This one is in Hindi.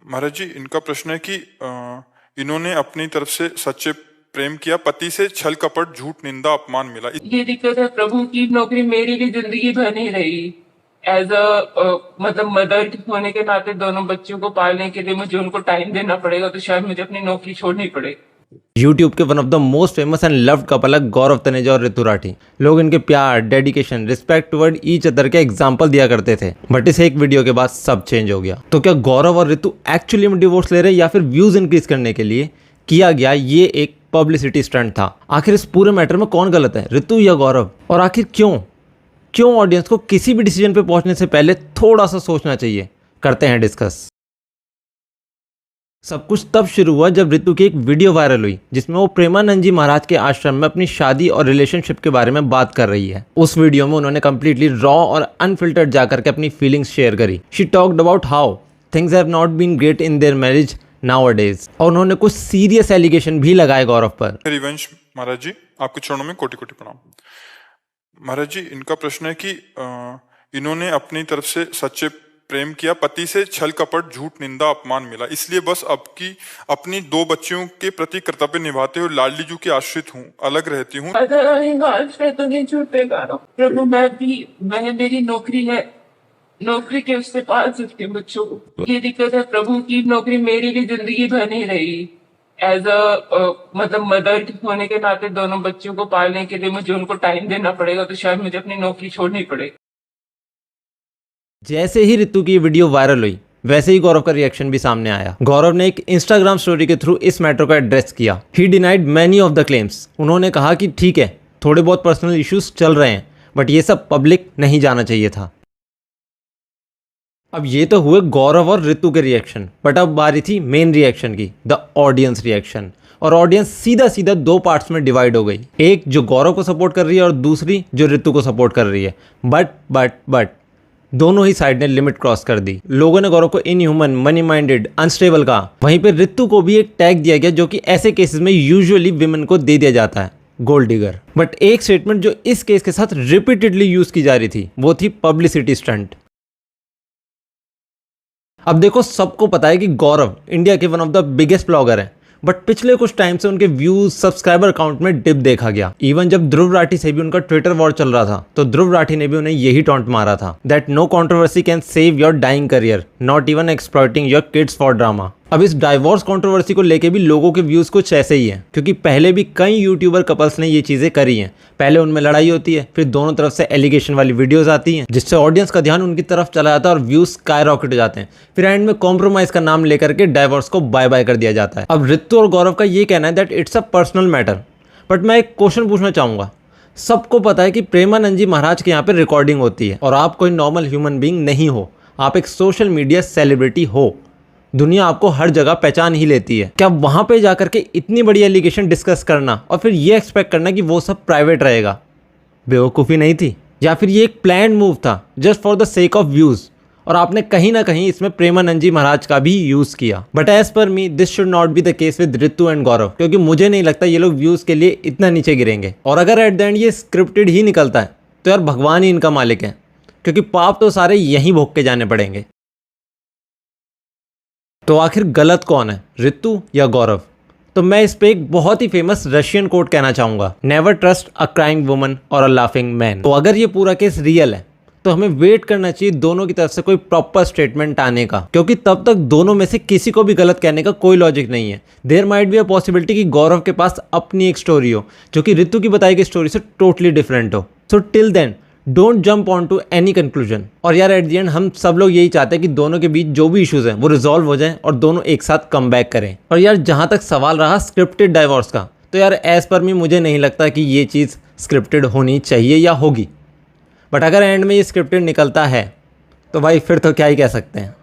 महाराज जी, इनका प्रश्न है कि इन्होंने अपनी तरफ से सच्चे प्रेम किया, पति से छल कपट झूठ निंदा अपमान मिला। ये दिक्कत है, प्रभु की नौकरी मेरी भी जिंदगी भर नहीं रही। एज अ मतलब मदर होने के नाते दोनों बच्चों को पालने के लिए मुझे उनको टाइम देना पड़ेगा, तो शायद मुझे अपनी नौकरी छोड़नी पड़े। यूट्यूब के one of the most famous and loved couple है गौरव तनेजा और ऋतु राठी। लोग इनके प्यार, dedication, respect toward each other के एग्जांपल दिया करते थे, बट इस एक वीडियो के बाद सब चेंज हो गया। तो क्या गौरव और ऋतु एक्चुअली में डिवोर्स ले रहे या फिर व्यूज इंक्रीज करने के लिए किया गया ये एक पब्लिसिटी स्टंट था? आखिर इस पूरे मैटर में कौन गलत है, ऋतु या गौरव? और आखिर क्यों ऑडियंस को किसी भी डिसीजन पे पहुंचने से पहले थोड़ा सा सोचना चाहिए? करते हैं डिस्कस। सब कुछ तब शुरू हुआ जब ऋतु की एक वीडियो वायरल हुई जिसमें वो प्रेमानंद जी महाराज के आश्रम में अपनी शादी और रिलेशनशिप के बारे में बात कर रही है। उस वीडियो में उन्होंने कंप्लीटली रॉ और अनफिल्टर्ड जाकर के अपनी फीलिंग्स शेयर करी। She talked about how things have not been great in their marriage nowadays, और उन्होंने कुछ सीरियस एलिगेशन भी लगाए गौरव पर। हरिवंश महाराज जी, आपके चरणों में कोटि कोटि प्रणाम। महाराज जी, इनका प्रश्न है कि इन्होंने अपनी तरफ से सच्चे प्रेम किया, पति से छल कपट झूठ निंदा अपमान मिला, इसलिए बस अपनी 2 बच्चियों के प्रति कर्तव्य निभाते हुए लाडली जू की आश्रित हूँ, अलग रहती हूँ। तो नहीं छूटे प्रभु, मेरी नौकरी है, नौकरी के उससे पाल सकती हूँ बच्चों को। ये दिक्कत है, प्रभु की नौकरी मेरी भी जिंदगी भर नहीं रही। एज अ मतलब मदर होने के नाते दोनों बच्चों को पालने के लिए मुझे उनको टाइम देना पड़ेगा, तो शायद मुझे अपनी नौकरी छोड़नी पड़े। जैसे ही ऋतु की वीडियो वायरल हुई वैसे ही गौरव का रिएक्शन भी सामने आया। गौरव ने एक इंस्टाग्राम स्टोरी के थ्रू इस मैटर को एड्रेस किया। ही denied many of the claims. उन्होंने कहा कि ठीक है, थोड़े बहुत पर्सनल इश्यूज चल रहे हैं, बट ये सब पब्लिक नहीं जाना चाहिए था। अब ये तो हुए गौरव और ऋतु के रिएक्शन, बट अब बारी थी मेन रिएक्शन की, द ऑडियंस रिएक्शन। और ऑडियंस सीधा 2 पार्ट्स में डिवाइड हो गई, एक जो गौरव को सपोर्ट कर रही है और दूसरी जो ऋतु को सपोर्ट कर रही है। बट दोनों ही साइड ने लिमिट क्रॉस कर दी। लोगों ने गौरव को इनह्यूमन, मनी माइंडेड, अनस्टेबल कहा। वहीं पे ऋतु को भी एक टैग दिया गया जो कि ऐसे केसेस में यूजुअली विमेन को दे दिया जाता है, गोल्ड डिगर। बट एक स्टेटमेंट जो इस केस के साथ रिपीटेडली यूज की जा रही थी वो थी पब्लिसिटी स्टंट। अब देखो, सबको पता है कि गौरव इंडिया के one of the biggest blogger हैं, बट पिछले कुछ टाइम से उनके व्यूज, सब्सक्राइबर अकाउंट में डिप देखा गया। इवन जब ध्रुव राठी से भी उनका ट्विटर वॉर चल रहा था तो ध्रुव राठी ने भी उन्हें यही टॉन्ट मारा था, that no controversy can save your dying career, not even exploiting your kids for drama. अब इस डाइवोर्स कंट्रोवर्सी को लेके भी लोगों के व्यूज कुछ ऐसे ही हैं, क्योंकि पहले भी कई यूट्यूबर कपल्स ने ये चीजें करी हैं। पहले उनमें लड़ाई होती है, फिर दोनों तरफ से एलिगेशन वाली वीडियोस आती हैं जिससे ऑडियंस का ध्यान उनकी तरफ चला जाता है और व्यूज स्काई रॉकेट हो जाते हैं। फिर एंड में कॉम्प्रोमाइज का नाम लेकर के डाइवोर्स को बाय बाय कर दिया जाता है। अब ऋतु और गौरव का ये कहना है that it's a personal matter, but मैं एक क्वेश्चन पूछना चाहूंगा। सबको पता है कि प्रेमानंद जी महाराज के यहाँ पे रिकॉर्डिंग होती है और आप कोई नॉर्मल ह्यूमन बीइंग नहीं हो, आप एक सोशल मीडिया सेलिब्रिटी हो, दुनिया आपको हर जगह पहचान ही लेती है। क्या वहां पे जाकर के इतनी बड़ी एलिगेशन डिस्कस करना और फिर ये एक्सपेक्ट करना कि वो सब प्राइवेट रहेगा, बेवकूफ़ी नहीं थी? या फिर ये एक प्लान्ड मूव था just for the sake of views, और आपने कहीं ना कहीं इसमें प्रेमानंद जी महाराज का भी यूज किया? But as per me this should not be the case with Ritu and Gaurav, क्योंकि मुझे नहीं लगता ये लोग व्यूज के लिए इतना नीचे गिरेंगे। और अगर एट द एंड ये स्क्रिप्टेड ही निकलता है तो यार भगवान ही इनका मालिक है, क्योंकि पाप तो सारे यहीं भोग के जाने पड़ेंगे। तो आखिर गलत कौन है, ऋतु या गौरव? तो मैं इस पे एक बहुत ही फेमस रशियन कोट कहना चाहूंगा, नेवर ट्रस्ट अ क्राइंग वुमन और अ लाफिंग मैन। तो अगर ये पूरा केस रियल है तो हमें वेट करना चाहिए दोनों की तरफ से कोई प्रॉपर स्टेटमेंट आने का, क्योंकि तब तक दोनों में से किसी को भी गलत कहने का कोई लॉजिक नहीं है। There might be a possibility कि गौरव के पास अपनी एक स्टोरी हो जो कि ऋतु की बताई गई स्टोरी से टोटली डिफरेंट हो। So till then don't jump on to any conclusion. और यार एट द एंड हम सब लोग यही चाहते हैं कि दोनों के बीच जो भी इश्यूज हैं वो रिजॉल्व हो जाएं और दोनों एक साथ कम बैक करें। और यार जहां तक सवाल रहा स्क्रिप्टेड डाइवोर्स का, तो यार एज पर मी मुझे नहीं लगता कि ये चीज़ स्क्रिप्टेड होनी चाहिए या होगी। बट अगर एंड में ये स्क्रिप्टेड निकलता है तो भाई फिर तो क्या ही कह सकते हैं।